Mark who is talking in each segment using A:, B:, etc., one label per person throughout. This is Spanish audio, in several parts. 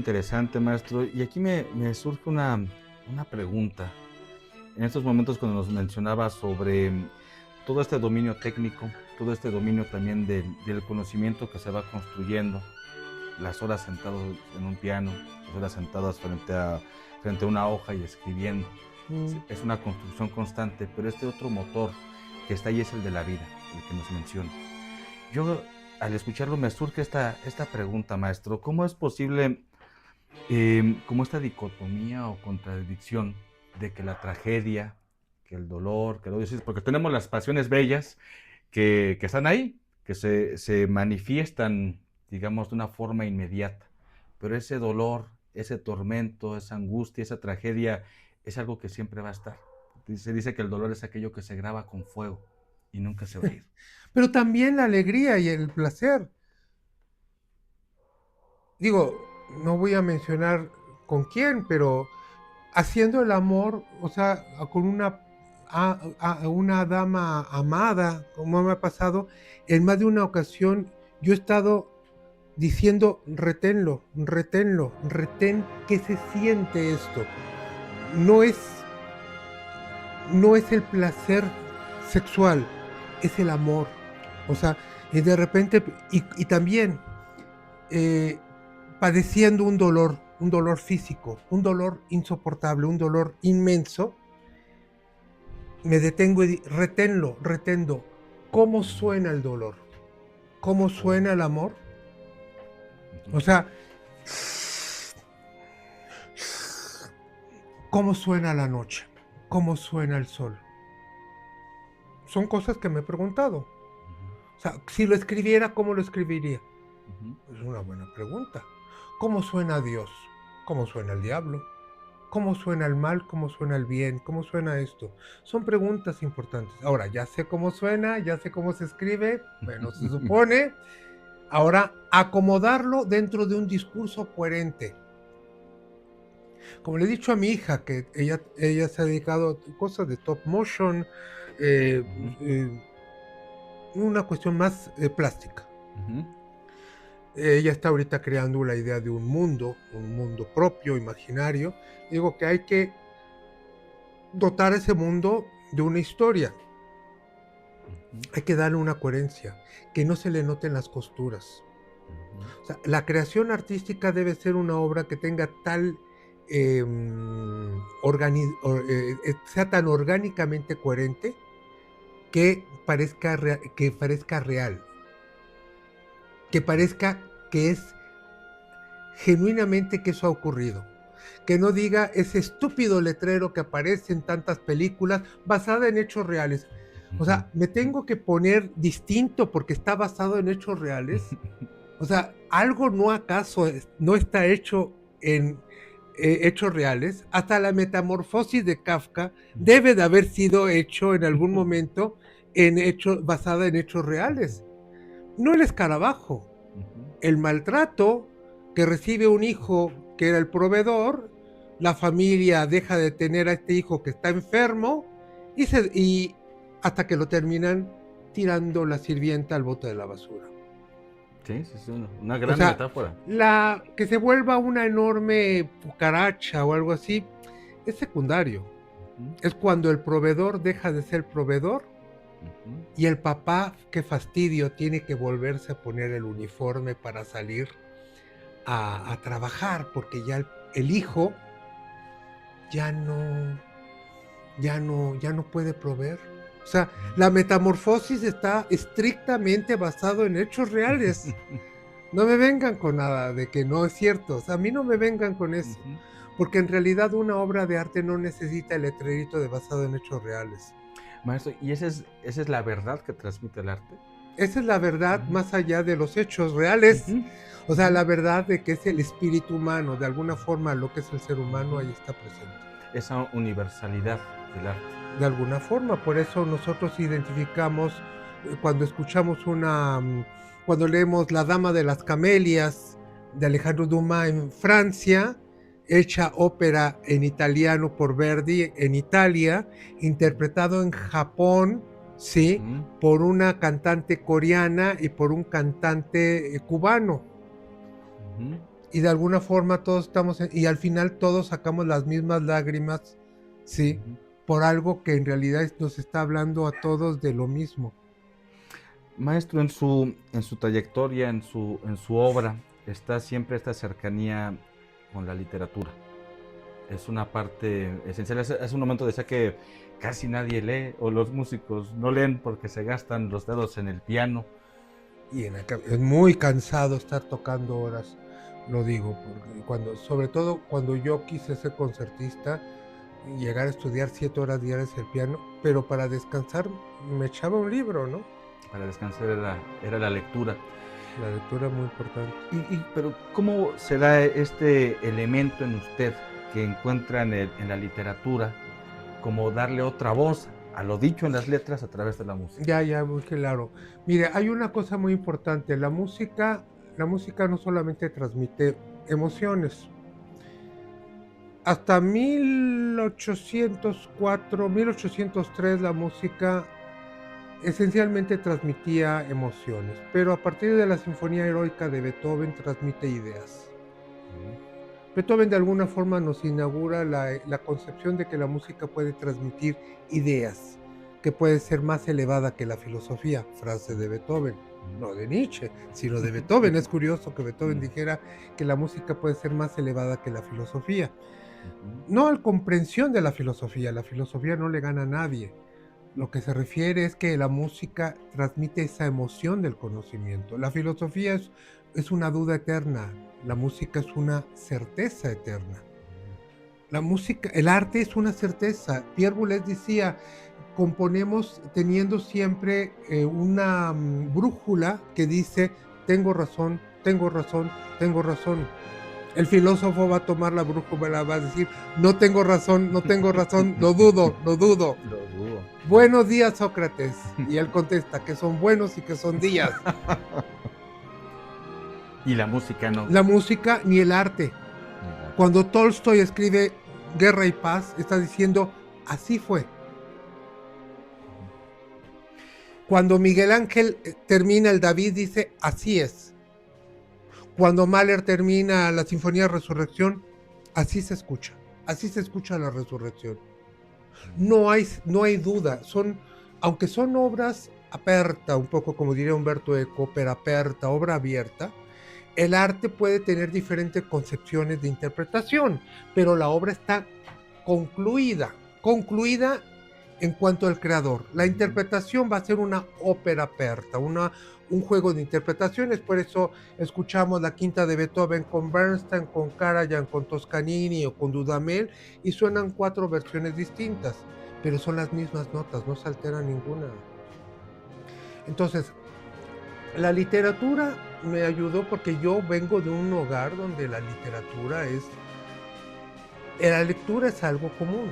A: interesante, maestro. Y aquí me surge una pregunta. En estos momentos cuando nos mencionaba sobre todo este dominio técnico, todo este dominio también del conocimiento que se va construyendo, las horas sentados en un piano, las horas sentadas frente a una hoja y escribiendo.
B: Mm.
A: Es una construcción constante, pero este otro motor que está ahí es el de la vida, el que nos menciona. Yo, al escucharlo, me surge esta pregunta, maestro. ¿Cómo es posible, como esta dicotomía o contradicción de que la tragedia, que el dolor, que lo dices, porque tenemos las pasiones bellas que están ahí, que se manifiestan, digamos, de una forma inmediata, pero ese dolor, ese tormento, esa angustia, esa tragedia, es algo que siempre va a estar. Se dice que el dolor es aquello que se graba con fuego y nunca se va a ir.
B: Pero también la alegría y el placer. Digo, no voy a mencionar con quién, pero haciendo el amor, o sea, con a una dama amada, como me ha pasado, en más de una ocasión yo he estado diciendo, reténlo, reténlo, retén, ¿qué se siente esto? No es, no es el placer sexual, es el amor. O sea, y de repente, y también eh, padeciendo un dolor físico, un dolor insoportable, un dolor inmenso, me detengo y reténlo, retendo. ¿Cómo suena el dolor? ¿Cómo suena el amor? O sea, ¿cómo suena la noche? ¿Cómo suena el sol? Son cosas que me he preguntado. O sea, si lo escribiera, ¿cómo lo escribiría? Es una buena pregunta. ¿Cómo suena Dios? ¿Cómo suena el diablo? ¿Cómo suena el mal? ¿Cómo suena el bien? ¿Cómo suena esto? Son preguntas importantes. Ahora, ya sé cómo suena, ya sé cómo se escribe. Bueno, se supone. Ahora, acomodarlo dentro de un discurso coherente. Como le he dicho a mi hija, que ella se ha dedicado a cosas de stop motion, eh, eh, una cuestión más plástica. Ella está ahorita creando la idea de un mundo propio, imaginario. Digo que hay que dotar ese mundo de una historia. Hay que darle una coherencia, que no se le noten las costuras. O sea, la creación artística debe ser una obra que tenga tal sea tan orgánicamente coherente que parezca real, que parezca que es genuinamente que eso ha ocurrido. Que no diga ese estúpido letrero que aparece en tantas películas basada en hechos reales. O sea, me tengo que poner distinto porque está basado en hechos reales. O sea, algo no acaso no está hecho en hechos reales. Hasta la metamorfosis de Kafka debe de haber sido hecho en algún momento basada en hechos reales. No el escarabajo, el maltrato que recibe un hijo que era el proveedor, la familia deja de tener a este hijo que está enfermo y hasta que lo terminan tirando la sirvienta al bote de la basura.
A: Sí, sí, sí, una
B: O
A: gran
B: sea,
A: metáfora.
B: que se vuelva una enorme cucaracha o algo así es secundario. Es cuando el proveedor deja de ser proveedor y el papá, qué fastidio, tiene que volverse a poner el uniforme para salir a trabajar porque ya el hijo ya no, ya no puede proveer. O sea, la metamorfosis está estrictamente basado en hechos reales. No me vengan con nada de que no es cierto. O sea, a mí no me vengan con eso. Porque en realidad una obra de arte no necesita el letrerito de basado en hechos reales.
A: Maestro, ¿y esa es la verdad que transmite el arte?
B: Esa es la verdad más allá de los hechos reales. O sea, la verdad de que es el espíritu humano, de alguna forma lo que es el ser humano ahí está presente.
A: Esa universalidad del arte.
B: De alguna forma, por eso nosotros identificamos cuando escuchamos cuando leemos La Dama de las Camelias de Alejandro Dumas en Francia, hecha ópera en italiano por Verdi en Italia, interpretado en Japón, sí, por una cantante coreana y por un cantante cubano. y de alguna forma todos estamos, y al final todos sacamos las mismas lágrimas, ¿sí? Por algo que en realidad nos está hablando a todos de lo mismo.
A: Maestro, en su trayectoria, en su obra, está siempre esta cercanía con la literatura. Es una parte esencial. Hace un momento decía que casi nadie lee, o los músicos no leen porque se gastan los dedos en el piano.
B: Y es muy cansado estar tocando horas, lo digo, porque sobre todo cuando yo quise ser concertista, llegar a estudiar 7 horas diarias el piano, pero para descansar me echaba un libro, ¿no?
A: Para descansar era la lectura.
B: La lectura es muy importante.
A: Pero ¿cómo se da este elemento en usted que encuentra en la literatura, como darle otra voz a lo dicho en las letras a través de la música?
B: Ya, muy claro. Mire, hay una cosa muy importante. La música no solamente transmite emociones. Hasta 1804, 1803 la música esencialmente transmitía emociones, pero a partir de la Sinfonía Heroica de Beethoven transmite ideas. Beethoven de alguna forma nos inaugura la concepción de que la música puede transmitir ideas, que puede ser más elevada que la filosofía, frase de Beethoven, no de Nietzsche, sino de Beethoven. Es curioso que Beethoven dijera que la música puede ser más elevada que la filosofía. No a comprensión de la filosofía no le gana a nadie. Lo que se refiere es que la música transmite esa emoción del conocimiento. La filosofía es una duda eterna, la música es una certeza eterna. La música, el arte es una certeza. Pierre Boulez decía, componemos teniendo siempre una brújula que dice, tengo razón, tengo razón, tengo razón. El filósofo va a tomar la brújula, va a decir, no tengo razón, no tengo razón, lo dudo, lo dudo.
A: Lo dudo.
B: Buenos días, Sócrates. Y él contesta que son buenos y que son días.
A: Y la música no.
B: La música ni el arte. Cuando Tolstoy escribe Guerra y Paz, está diciendo, así fue. Cuando Miguel Ángel termina el David, dice, así es. Cuando Mahler termina la Sinfonía de Resurrección, así se escucha la resurrección. No hay duda, aunque son obras aperta, un poco como diría Umberto Eco, pero aperta, obra abierta, el arte puede tener diferentes concepciones de interpretación, pero la obra está concluida en cuanto al creador. La interpretación va a ser una ópera aperta, un juego de interpretaciones. Por eso escuchamos la quinta de Beethoven con Bernstein, con Karajan, con Toscanini o con Dudamel, y suenan 4 versiones distintas, pero son las mismas notas, no se altera ninguna. Entonces, la literatura me ayudó porque yo vengo de un hogar donde la lectura es algo común.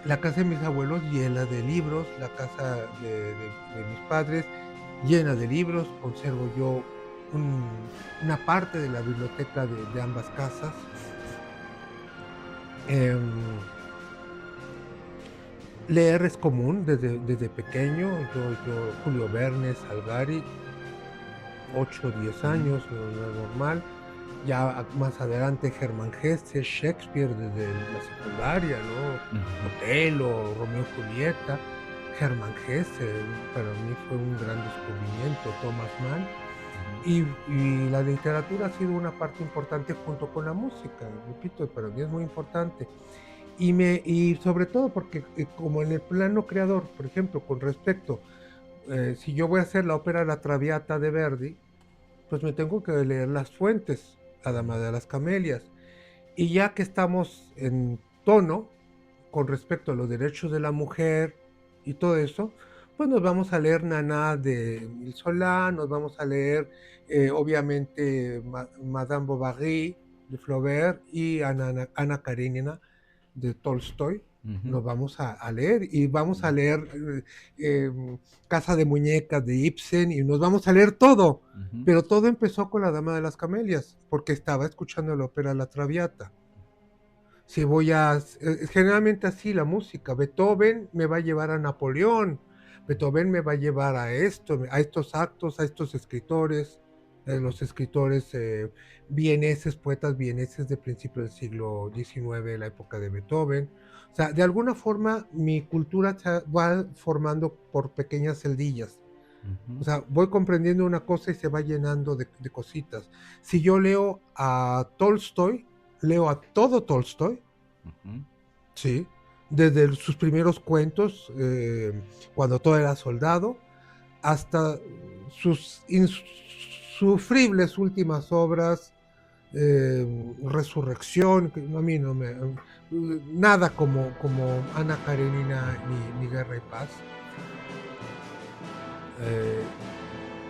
B: La casa de mis abuelos llena de libros, la casa de mis padres llena de libros. Conservo yo una parte de la biblioteca de ambas casas. Leer es común desde pequeño. Yo Julio Verne, Salgari, 8 o 10 años, no es normal. Ya más adelante Germán Hesse, Shakespeare desde la secundaria, ¿no? Otelo, Romeo y Julieta. Germán Hesse para mí fue un gran descubrimiento, Thomas Mann. Y la literatura ha sido una parte importante junto con la música, repito, para mí es muy importante. Y sobre todo porque como en el plano creador, por ejemplo, con respecto, si yo voy a hacer la ópera La Traviata de Verdi, pues me tengo que leer las fuentes, La Dama de las Camelias. Y ya que estamos en tono con respecto a los derechos de la mujer y todo eso, pues nos vamos a leer Naná de Emile Zola, nos vamos a leer obviamente Madame Bovary de Flaubert y Ana Karenina de Tolstoy. Nos vamos a leer y vamos a leer Casa de Muñecas de Ibsen y nos vamos a leer todo. Pero todo empezó con La Dama de las Camelias, porque estaba escuchando la ópera La Traviata. Si voy generalmente así la música, Beethoven me va a llevar a Napoleón, Beethoven me va a llevar a esto, a estos actos, a estos escritores, los escritores vieneses, poetas vieneses de principios del siglo XIX, la época de Beethoven. O sea, de alguna forma mi cultura se va formando por pequeñas celdillas. O sea, voy comprendiendo una cosa y se va llenando de cositas. Si yo leo a Tolstoy, leo a todo Tolstoy, sí, desde sus primeros cuentos, cuando todo era soldado, hasta sus insufribles últimas obras, Resurrección, que a mí no me... Nada como Ana Karenina ni Guerra y Paz.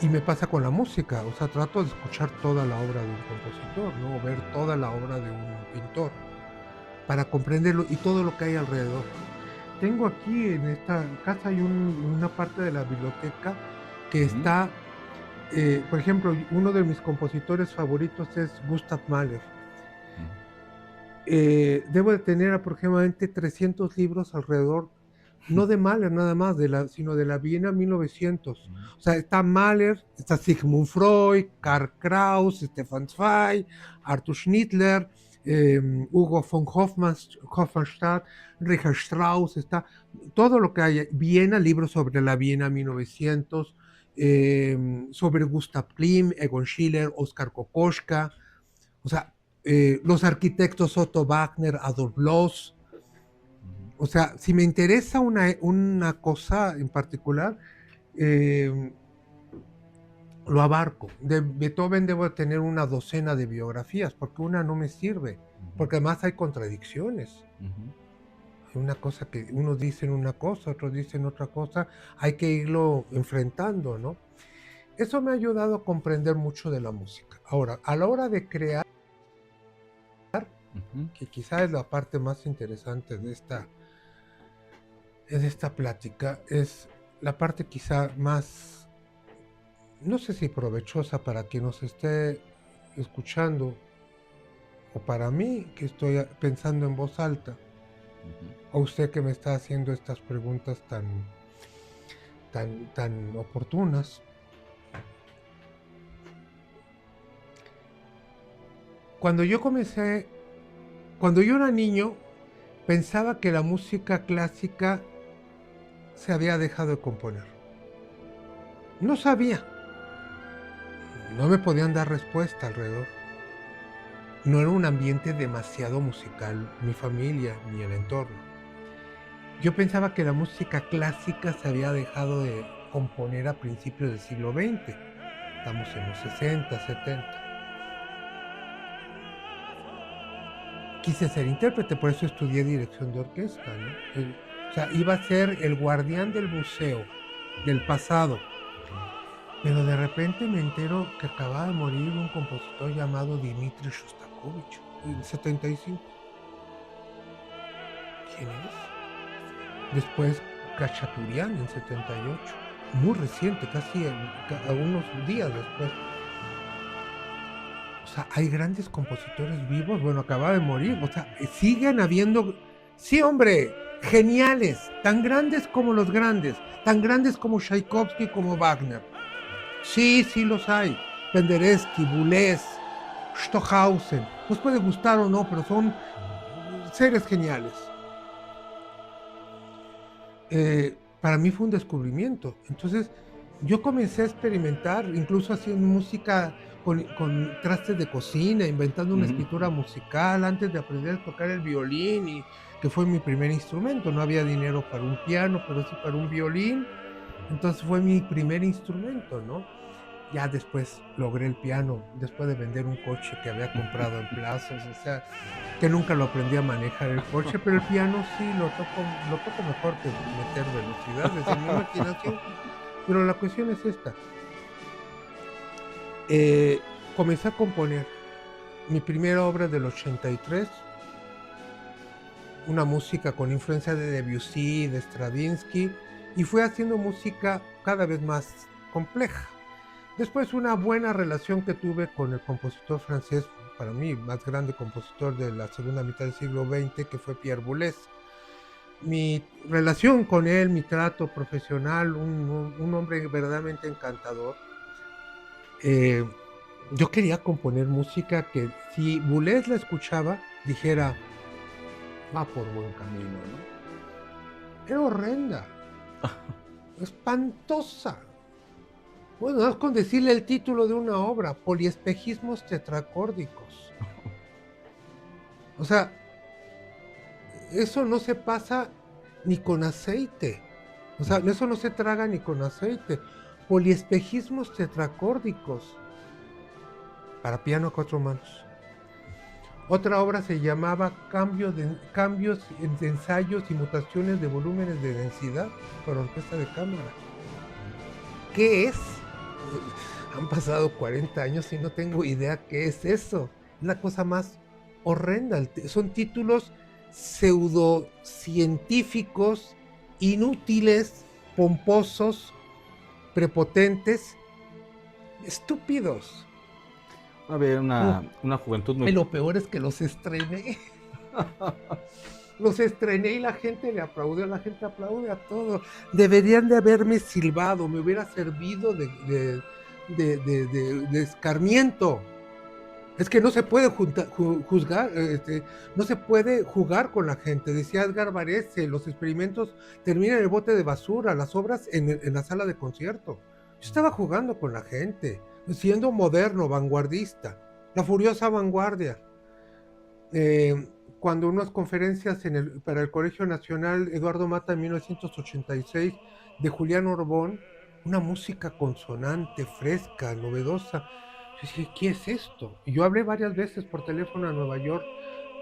B: Y me pasa con la música, o sea, trato de escuchar toda la obra de un compositor, ¿no? Ver toda la obra de un pintor para comprenderlo y todo lo que hay alrededor. Tengo aquí en esta casa hay una parte de la biblioteca que está, por ejemplo, uno de mis compositores favoritos es Gustav Mahler. Debo de tener aproximadamente 300 libros alrededor, no de Mahler nada más, sino de la Viena 1900. O sea, está Mahler, está Sigmund Freud, Karl Kraus, Stefan Zweig, Arthur Schnitzler, Hugo von Hofmannsthal, Richard Strauss, está todo lo que hay. Viena, libros sobre la Viena 1900, sobre Gustav Klimt, Egon Schiller, Oskar Kokoschka. O sea, los arquitectos Otto Wagner, Adolf Loos. O sea, si me interesa una cosa en particular, lo abarco. De Beethoven debo tener una docena de biografías, porque una no me sirve, porque además hay contradicciones. Hay una cosa que unos dicen una cosa, otros dicen otra cosa, hay que irlo enfrentando, ¿no? Eso me ha ayudado a comprender mucho de la música. Ahora, a la hora de crear, que quizá es la parte más interesante de esta plática, es la parte quizá más, no sé si provechosa para quien nos esté escuchando, o para mí que estoy pensando en voz alta, o usted que me está haciendo estas preguntas tan oportunas. Cuando yo era niño, pensaba que la música clásica se había dejado de componer. No sabía. No me podían dar respuesta alrededor. No era un ambiente demasiado musical, mi familia, ni el entorno. Yo pensaba que la música clásica se había dejado de componer a principios del siglo XX. Estamos en los 60, 70. Quise ser intérprete, por eso estudié dirección de orquesta, ¿no? O sea, iba a ser el guardián del museo, del pasado. Pero de repente me entero que acababa de morir un compositor llamado Dmitri Shostakovich, en 75. ¿Quién es? Después Khachaturian en 78. Muy reciente, casi unos días después. O sea, hay grandes compositores vivos. Bueno, acaba de morir. O sea, siguen habiendo... Sí, hombre, geniales. Tan grandes como los grandes. Tan grandes como Tchaikovsky, como Wagner. Sí, sí los hay. Penderecki, Boulez, Stockhausen. Nos puede gustar o no, pero son seres geniales. Para mí fue un descubrimiento. Entonces, yo comencé a experimentar, incluso haciendo música con trastes de cocina, inventando una escritura musical antes de aprender a tocar el violín, y que fue mi primer instrumento. No había dinero para un piano, pero sí para un violín. Entonces fue mi primer instrumento, ¿no? Ya después logré el piano, después de vender un coche que había comprado en plazos, o sea, que nunca lo aprendí a manejar el coche, pero el piano sí lo toco mejor que meter velocidades en mi imaginación. Pero la cuestión es esta. Comencé a componer mi primera obra del 83, una música con influencia de Debussy, de Stravinsky, y fui haciendo música cada vez más compleja. Después una buena relación que tuve con el compositor francés, para mí más grande compositor de la segunda mitad del siglo XX, que fue Pierre Boulez. Mi relación con él, mi trato profesional, un hombre verdaderamente encantador. Yo quería componer música que si Boulez la escuchaba, dijera, va por buen camino, ¿no? Era horrenda, espantosa. Bueno, nada más con decirle el título de una obra, Poliespejismos tetracórdicos. O sea, eso no se pasa ni con aceite. O sea, eso no se traga ni con aceite. Poliespejismos tetracórdicos. Para piano a 4 manos. Otra obra se llamaba Cambios de ensayos y mutaciones de volúmenes de densidad para orquesta de cámara. ¿Qué es? Han pasado 40 años y no tengo idea qué es eso. Es la cosa más horrenda. Son títulos pseudocientíficos, inútiles, pomposos, prepotentes, estúpidos.
A: Había una juventud muy...
B: Y lo peor es que los estrené. Los estrené y la gente le aplaudió, la gente aplaude a todo. Deberían de haberme silbado, me hubiera servido de escarmiento. Es que no se puede juzgar, no se puede jugar con la gente. Decía Edgar Varese, los experimentos terminan en el bote de basura, las obras en la sala de concierto. Yo estaba jugando con la gente, siendo moderno, vanguardista, la furiosa vanguardia. Cuando unas conferencias para el Colegio Nacional Eduardo Mata en 1986 de Julián Orbón, una música consonante, fresca, novedosa. Yo dije, ¿qué es esto? Y yo hablé varias veces por teléfono a Nueva York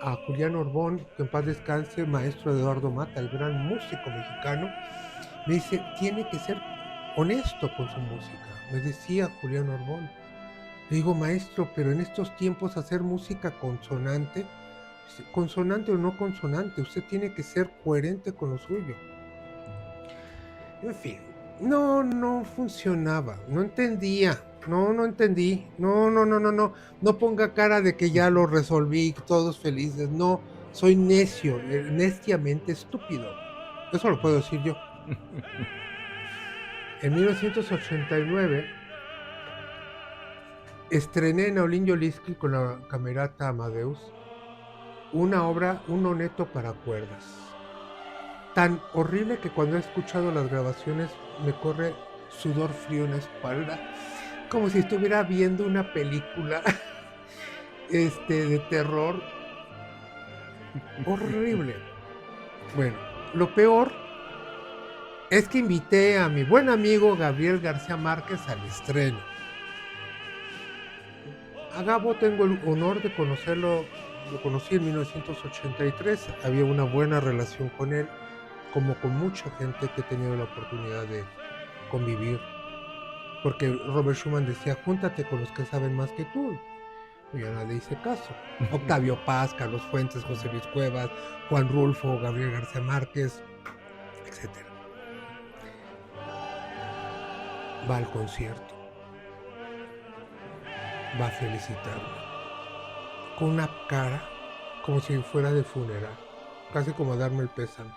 B: a Julián Orbón, que en paz descanse, maestro de Eduardo Mata, el gran músico mexicano. Me dice, tiene que ser honesto con su música, me decía Julián Orbón. Le digo, maestro, pero en estos tiempos hacer música consonante o no consonante, usted tiene que ser coherente con lo suyo. En fin, no funcionaba, no entendía, no entendí, no ponga cara de que ya lo resolví, todos felices, no, soy necio, neciamente estúpido, eso lo puedo decir yo. En 1989 estrené en Aulín Yolinsky con la Camerata Amadeus una obra, un oneto para cuerdas. Tan horrible que cuando he escuchado las grabaciones me corre sudor frío en la espalda, como si estuviera viendo una película de terror. Horrible. Bueno, lo peor es que invité a mi buen amigo Gabriel García Márquez al estreno. A Gabo tengo el honor de conocerlo. Lo conocí en 1983, había una buena relación con él, como con mucha gente que he tenido la oportunidad de convivir, porque Robert Schumann decía, júntate con los que saben más que tú, y yo no le hice caso. Octavio Paz, Carlos Fuentes, José Luis Cuevas, Juan Rulfo, Gabriel García Márquez, etc. Va al concierto, va a felicitarme, con una cara como si fuera de funeral, casi como a darme el pésame.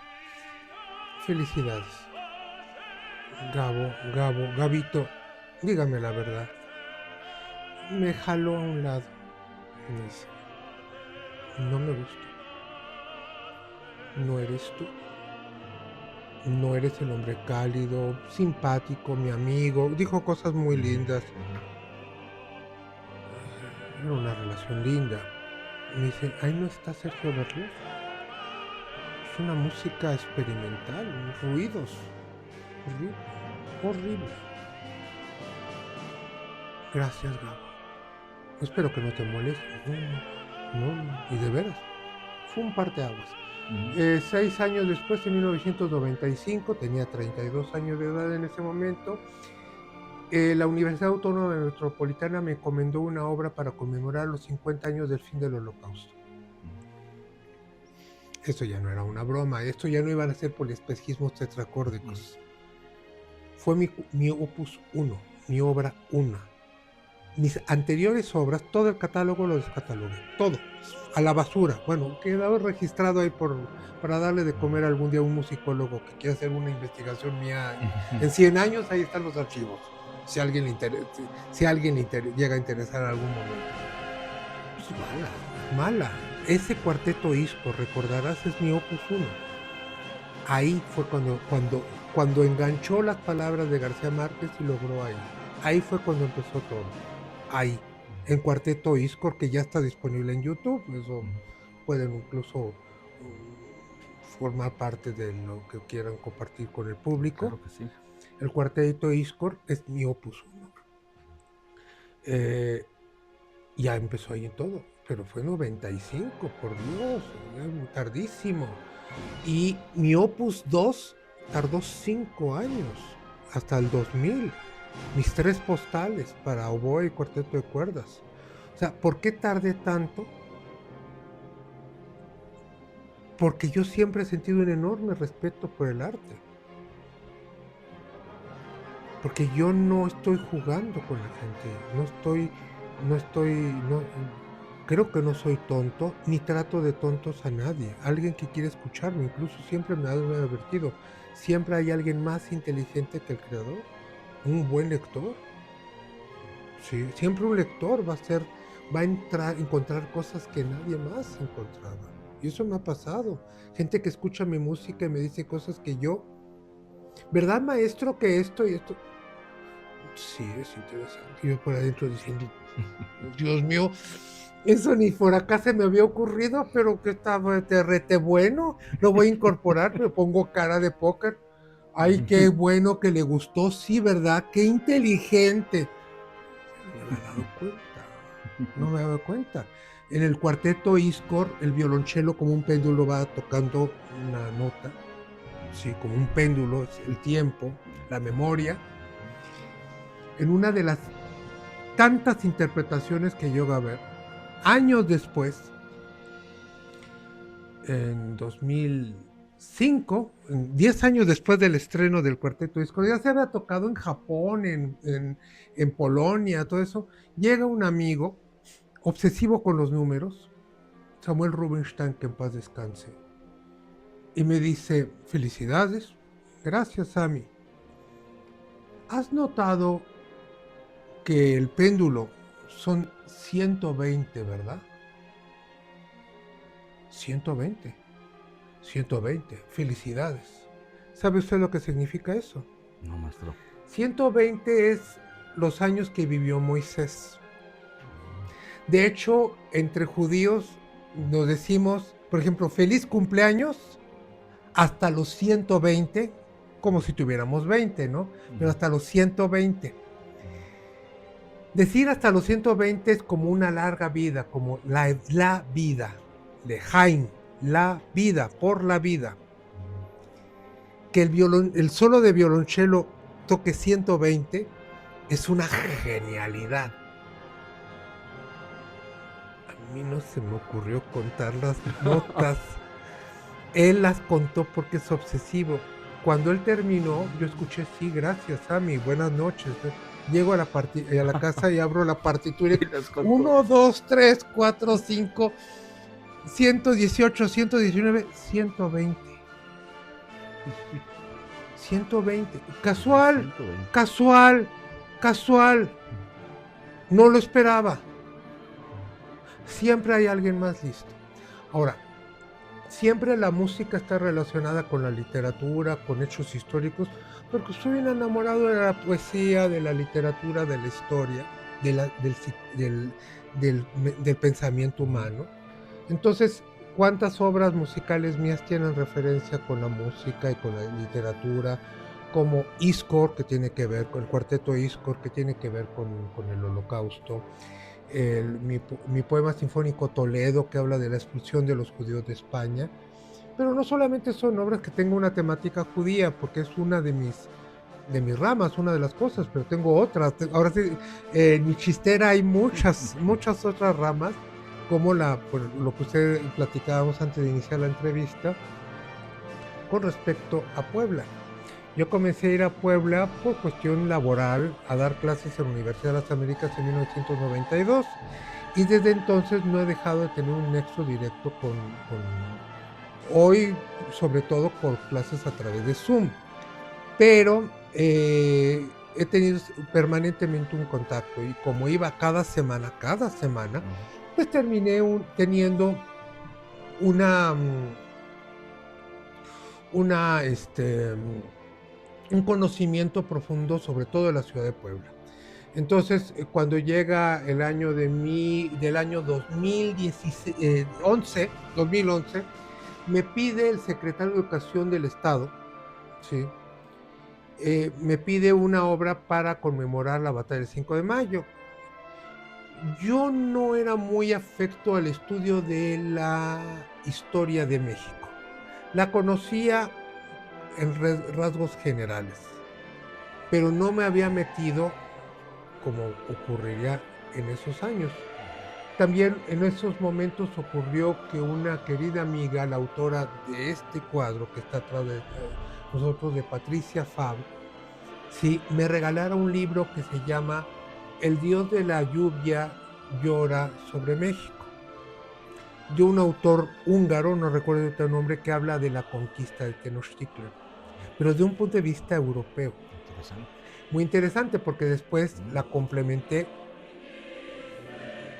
B: Felicidades. Gabito, dígame la verdad. Me jaló a un lado y me dice, no me gusta. No eres tú. No eres el hombre cálido, simpático, mi amigo. Dijo cosas muy lindas. Era una relación linda. Me dice, ahí no está Sergio Berlioz. Es una música experimental, ruidos. Horrible. Gracias, Gabo. Espero que no te moleste. No. Y de veras, fue un parteaguas. 6 años después, en 1995, tenía 32 años de edad en ese momento, la Universidad Autónoma Metropolitana me encomendó una obra para conmemorar los 50 años del fin del Holocausto. Esto ya no era una broma, esto ya no iban a ser poliespejismos tetracórdicos. Fue mi opus 1, mi obra 1. Mis anteriores obras, todo el catálogo lo descatalogué, todo, a la basura. Bueno, quedó registrado ahí para darle de comer algún día a un musicólogo que quiera hacer una investigación mía. En 100 años, ahí están los archivos. si a alguien llega a interesar en algún momento. Es mala. Ese cuarteto Isco, recordarás, es mi opus 1. Ahí fue cuando enganchó las palabras de García Márquez y logró ahí. Ahí fue cuando empezó todo. Ahí, en Cuarteto Iscor, que ya está disponible en YouTube. Eso pueden incluso formar parte de lo que quieran compartir con el público.
A: Claro que sí.
B: El Cuarteto Iscor es mi opus 1. Ya empezó ahí en todo, pero fue 95, por Dios, muy tardísimo. Y mi opus 2 tardó 5 años, hasta el 2000. Mis 3 postales para oboe y cuarteto de cuerdas. O sea, ¿por qué tardé tanto? Porque yo siempre he sentido un enorme respeto por el arte. Porque yo no estoy jugando con la gente. Creo que no soy tonto, ni trato de tontos a nadie. Alguien que quiere escucharme, incluso siempre me ha advertido. Siempre hay alguien más inteligente que el creador. Un buen lector. Sí, siempre un lector va a encontrar cosas que nadie más encontraba. Y eso me ha pasado. Gente que escucha mi música y me dice cosas que yo, ¿verdad, maestro, que esto y esto? Sí, es interesante. Y yo por adentro diciendo, Dios mío, eso ni por acá se me había ocurrido, pero que estaba rete bueno, lo voy a incorporar, me pongo cara de póker. Ay, qué bueno que le gustó, sí, ¿verdad? Qué inteligente. No me he dado cuenta. En el cuarteto Iscor, el violonchelo como un péndulo va tocando una nota, sí, como un péndulo, el tiempo, la memoria. En una de las tantas interpretaciones que yo iba a ver, años después, en 2005, 10 años después del estreno del cuarteto Iscor, ya se había tocado en Japón, en Polonia, todo eso. Llega un amigo obsesivo con los números, Samuel Rubinstein, que en paz descanse, y me dice, felicidades, gracias, Sammy. ¿Has notado que el péndulo son 120, verdad? 120, felicidades. ¿Sabe usted lo que significa eso?
A: No, maestro.
B: 120 es los años que vivió Moisés. De hecho, entre judíos nos decimos, por ejemplo, feliz cumpleaños hasta los 120, como si tuviéramos 20, ¿no? Pero hasta los 120. Decir hasta los 120 es como una larga vida, como la vida, Lejaim, la vida, por la vida. Que el solo de violonchelo toque 120 es una genialidad. A mí no se me ocurrió contar las notas. Él las contó porque es obsesivo. Cuando él terminó, yo escuché, sí, gracias, Sammy, buenas noches. Llego a la casa y abro la partitura. 1, 2, 3, 4, 5, 118, 119, 120. 120. Casual, 120. Casual. No lo esperaba. Siempre hay alguien más listo. Ahora, siempre la música está relacionada con la literatura, con hechos históricos, porque estoy bien enamorado de la poesía, de la literatura, de la historia, del pensamiento humano. Entonces, ¿cuántas obras musicales mías tienen referencia con la música y con la literatura? Como Iscor, que tiene que ver con el cuarteto Iscor, que tiene que ver con el Holocausto. Mi poema sinfónico Toledo, que habla de la expulsión de los judíos de España. Pero no solamente son obras que tengan una temática judía, porque es una de mis ramas, una de las cosas, pero tengo otras. Ahora sí, en mi chistera hay muchas otras ramas, como lo que usted platicábamos antes de iniciar la entrevista, con respecto a Puebla. Yo comencé a ir a Puebla por cuestión laboral, a dar clases en la Universidad de las Américas en 1992, y desde entonces no he dejado de tener un nexo directo con hoy, sobre todo por clases a través de Zoom. Pero he tenido permanentemente un contacto y como iba cada semana, pues terminé teniendo una, una, un conocimiento profundo sobre todo de la ciudad de Puebla. Entonces, cuando llega el año del año 2011, me pide el secretario de Educación del Estado, ¿sí? Me pide una obra para conmemorar la batalla del 5 de mayo. Yo no era muy afecto al estudio de la historia de México. La conocía en rasgos generales, pero no me había metido como ocurriría en esos años. También en esos momentos ocurrió que una querida amiga, la autora de este cuadro que está atrás de nosotros, de Patricia Fab, sí, me regalara un libro que se llama El Dios de la Lluvia llora sobre México, de un autor húngaro, no recuerdo otro nombre, que habla de la conquista de Tenochtitlan, pero de un punto de vista europeo.
A: Interesante.
B: Muy interesante porque después la complementé,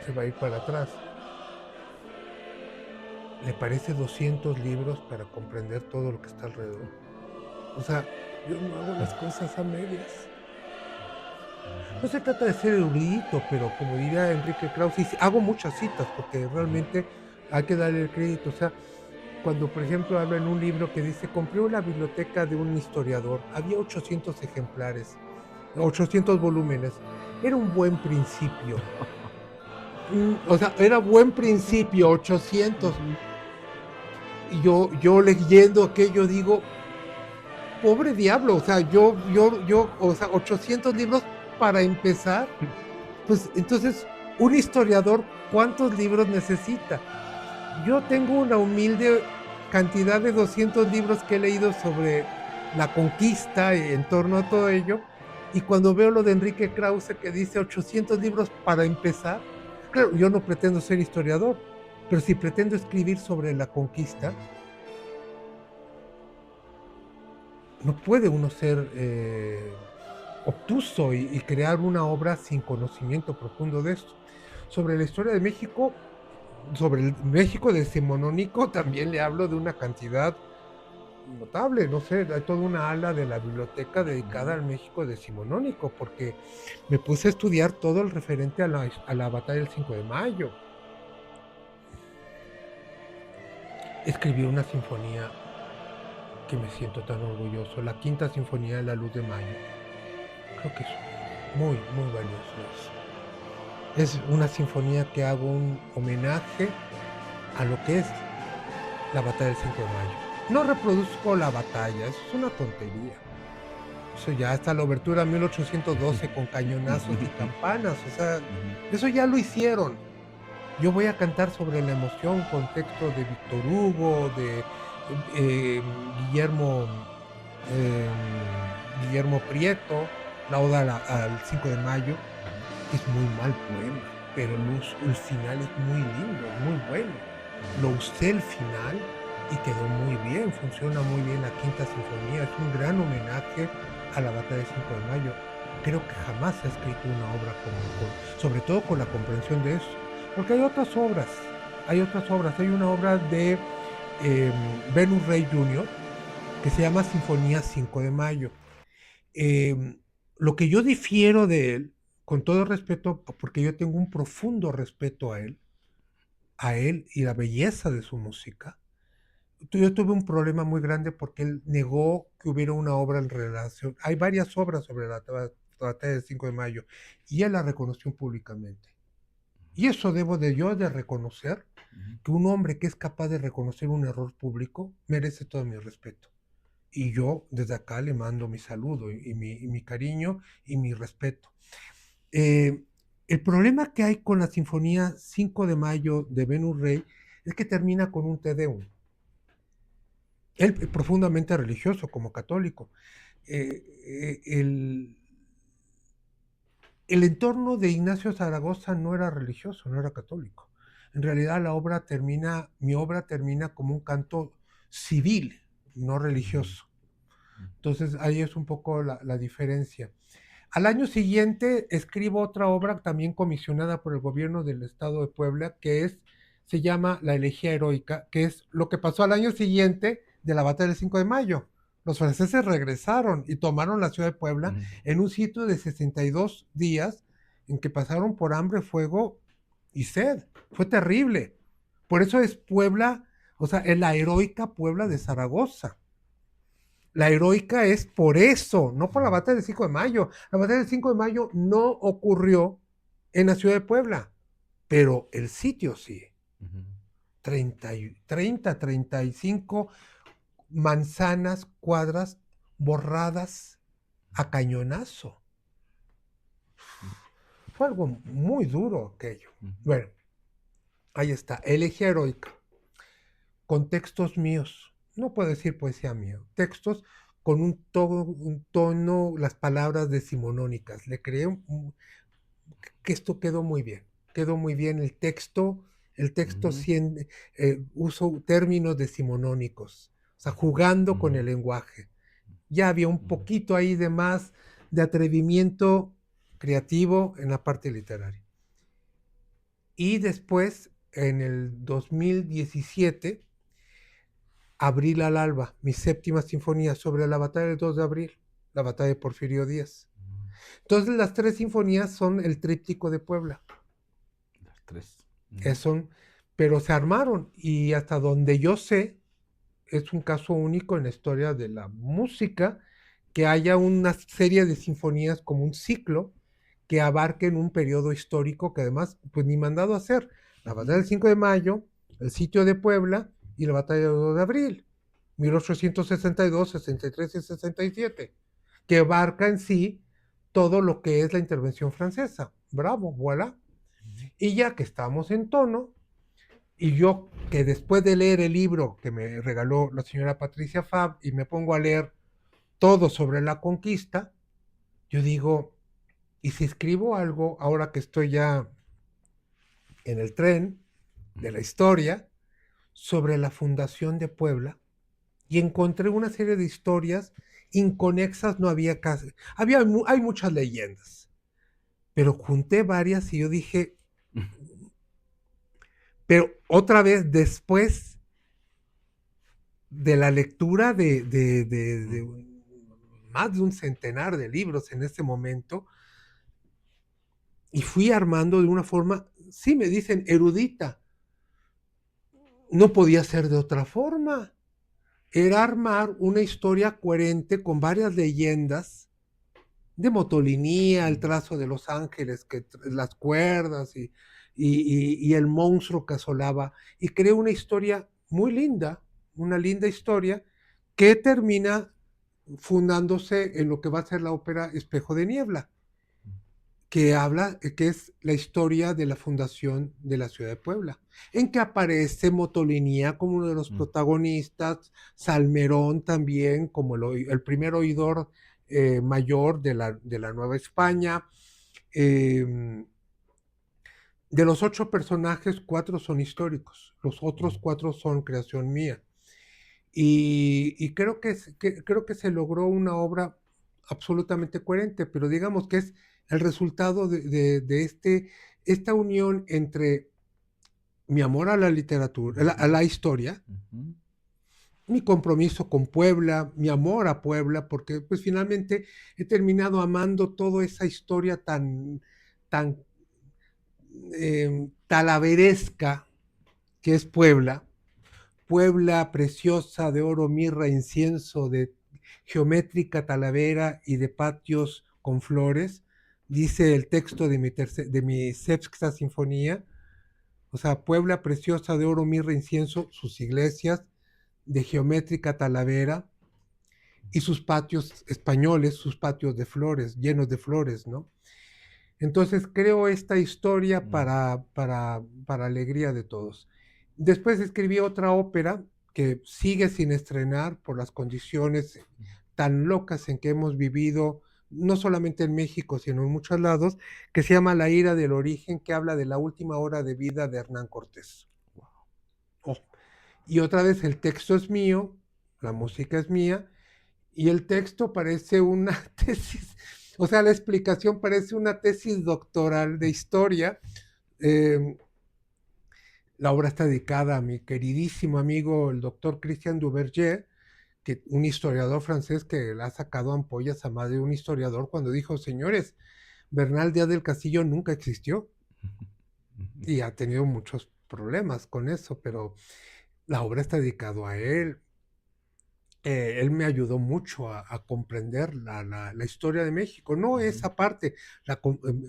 B: se va a ir para atrás. Le parece 200 libros para comprender todo lo que está alrededor. O sea, yo no hago las cosas a medias. No se trata de ser erudito, pero como diría Enrique Krauss, hago muchas citas porque realmente hay que darle el crédito. O sea, cuando por ejemplo habla en un libro que dice, compré una biblioteca de un historiador, había 800 ejemplares, 800 volúmenes, era un buen principio. O sea, era buen principio, 800. Y yo leyendo aquello digo, pobre diablo, o sea, o sea, 800 libros para empezar. Pues entonces, un historiador, ¿cuántos libros necesita? Yo tengo una humilde cantidad de 200 libros que he leído sobre la conquista y en torno a todo ello. Y cuando veo lo de Enrique Krause que dice 800 libros para empezar, claro, yo no pretendo ser historiador, pero si pretendo escribir sobre la conquista, no puede uno ser obtuso y crear una obra sin conocimiento profundo de esto. Sobre la historia de México, sobre el México decimonónico, también le hablo de una cantidad notable, no sé, hay toda una ala de la biblioteca dedicada al México decimonónico, porque me puse a estudiar todo el referente a la batalla del 5 de mayo. Escribí una sinfonía que me siento tan orgulloso, la quinta sinfonía de la luz de mayo. Creo que es muy, muy valioso eso. Es una sinfonía que hago un homenaje a lo que es la batalla del 5 de mayo. No reproduzco la batalla, eso es una tontería. Eso ya está la obertura 1812 con cañonazos y campanas, o sea, eso ya lo hicieron. Yo voy a cantar sobre la emoción con texto de Víctor Hugo, de Guillermo, eh, Guillermo Prieto, la oda al 5 de mayo. Es muy mal poema, pero el final es muy lindo, muy bueno. Lo usé el final y quedó muy bien, funciona muy bien la quinta sinfonía, es un gran homenaje a la batalla del 5 de mayo. Creo que jamás se ha escrito una obra sobre todo con la comprensión de eso, porque hay otras obras, hay una obra de Venus Rey Jr. que se llama Sinfonía 5 de mayo. Lo que yo difiero de él, con todo respeto, porque yo tengo un profundo respeto a él y la belleza de su música. Yo tuve un problema muy grande porque él negó que hubiera una obra en relación. Hay varias obras sobre la batalla del 5 de mayo y él la reconoció públicamente. Y eso debo de yo de reconocer, que un hombre que es capaz de reconocer un error público merece todo mi respeto. Y yo desde acá le mando mi saludo y mi cariño y mi respeto. El problema que hay con la Sinfonía 5 de mayo de Venus Rey es que termina con un Te Deum. Él profundamente religioso como católico. El entorno de Ignacio Zaragoza no era religioso, no era católico. En realidad mi obra termina como un canto civil, no religioso. Entonces ahí es un poco la diferencia. Al año siguiente escribo otra obra también comisionada por el gobierno del estado de Puebla, se llama La elegía heroica, que es lo que pasó al año siguiente de la batalla del 5 de mayo. Los franceses regresaron y tomaron la ciudad de Puebla en un sitio de 62 días en que pasaron por hambre, fuego y sed. Fue terrible. Por eso es Puebla, o sea, es la heroica Puebla de Zaragoza. La heroica es por eso, no por la batalla del 5 de mayo. La batalla del 5 de mayo no ocurrió en la ciudad de Puebla, pero el sitio sí. 35 manzanas, cuadras borradas a cañonazo. Fue algo muy duro aquello. Bueno, ahí está, elegía heroica, con textos míos. No puedo decir poesía mío, textos con un tono, las palabras decimonónicas. Le creé que esto quedó muy bien el texto uso términos decimonónicos, o sea, jugando con el lenguaje. Ya había un poquito ahí de más de atrevimiento creativo en la parte literaria. Y después, en el 2017, Abril al alba, mi séptima sinfonía sobre la batalla del 2 de abril, la batalla de Porfirio Díaz. Entonces las 3 sinfonías son el tríptico de Puebla.
A: Las 3.
B: Pero se armaron y hasta donde yo sé, es un caso único en la historia de la música que haya una serie de sinfonías como un ciclo que abarquen un periodo histórico que además, pues ni mandado a hacer. La batalla del 5 de mayo, el sitio de Puebla y la batalla del 2 de abril, 1862, 63 y 67, que abarca en sí todo lo que es la intervención francesa. Bravo, voilà. Y ya que estamos en tono, y yo que después de leer el libro que me regaló la señora Patricia Fab y me pongo a leer todo sobre la conquista, yo digo, ¿y si escribo algo ahora que estoy ya en el tren de la historia sobre la fundación de Puebla? Y encontré una serie de historias inconexas, no había casi, hay muchas leyendas, pero junté varias y yo dije, pero otra vez después de la lectura de más de un centenar de libros en este momento, y fui armando de una forma, sí me dicen erudita, no podía ser de otra forma, era armar una historia coherente con varias leyendas de motolinía, el trazo de los ángeles, las cuerdas y el monstruo que asolaba, y creé una historia muy linda, una linda historia que termina fundándose en lo que va a ser la ópera Espejo de Niebla, que es la historia de la fundación de la ciudad de Puebla, en que aparece Motolinía como uno de los protagonistas, Salmerón también como el primer oidor mayor de la Nueva España. De los 8 personajes, 4 son históricos, los otros 4 son creación mía. Y creo que se logró una obra absolutamente coherente, pero digamos que es el resultado de esta unión entre mi amor a la literatura, a la historia, mi compromiso con Puebla, mi amor a Puebla, porque pues finalmente he terminado amando toda esa historia tan talaveresca que es Puebla. Puebla preciosa de oro, mirra, incienso, de geométrica talavera y de patios con flores, dice el texto de mi sexta sinfonía. O sea, Puebla preciosa de oro, mirra, incienso, sus iglesias de geométrica talavera y sus patios españoles, sus patios de flores, llenos de flores, ¿no? Entonces creo esta historia para alegría de todos. Después escribí otra ópera que sigue sin estrenar por las condiciones tan locas en que hemos vivido, no solamente en México, sino en muchos lados, que se llama La ira del origen, que habla de la última hora de vida de Hernán Cortés. Oh. Y otra vez el texto es mío, la música es mía, y el texto parece una tesis. O sea, la explicación parece una tesis doctoral de historia. Eh, la obra está dedicada a mi queridísimo amigo, el doctor Christian Duverger, que, un historiador francés que le ha sacado ampollas a más de un historiador cuando dijo, señores, Bernal Díaz del Castillo nunca existió y ha tenido muchos problemas con eso, pero la obra está dedicada a él. Él me ayudó mucho a comprender la historia de México, no esa parte,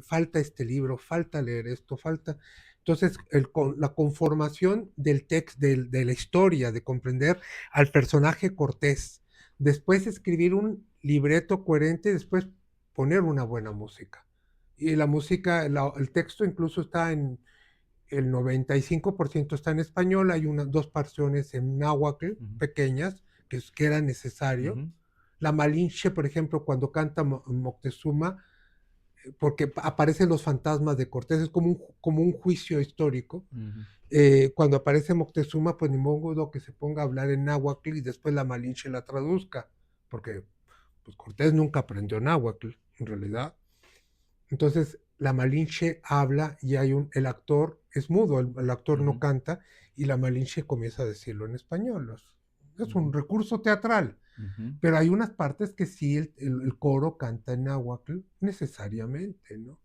B: falta este libro, falta leer esto, falta... Entonces, la conformación del texto, de la historia, de comprender al personaje Cortés, después escribir un libreto coherente, después poner una buena música. Y la música, el texto incluso está en el 95% está en español, hay dos parciones en náhuatl pequeñas que era necesario. La Malinche, por ejemplo, cuando canta Moctezuma, porque aparecen los fantasmas de Cortés, es como un juicio histórico. Cuando aparece Moctezuma, pues ni modo que se ponga a hablar en náhuatl y después la Malinche la traduzca, porque pues, Cortés nunca aprendió náhuatl, en realidad. Entonces, la Malinche habla y el actor es mudo, el actor no canta y la Malinche comienza a decirlo en español. Es un recurso teatral, pero hay unas partes que sí el coro canta en náhuatl necesariamente, ¿no?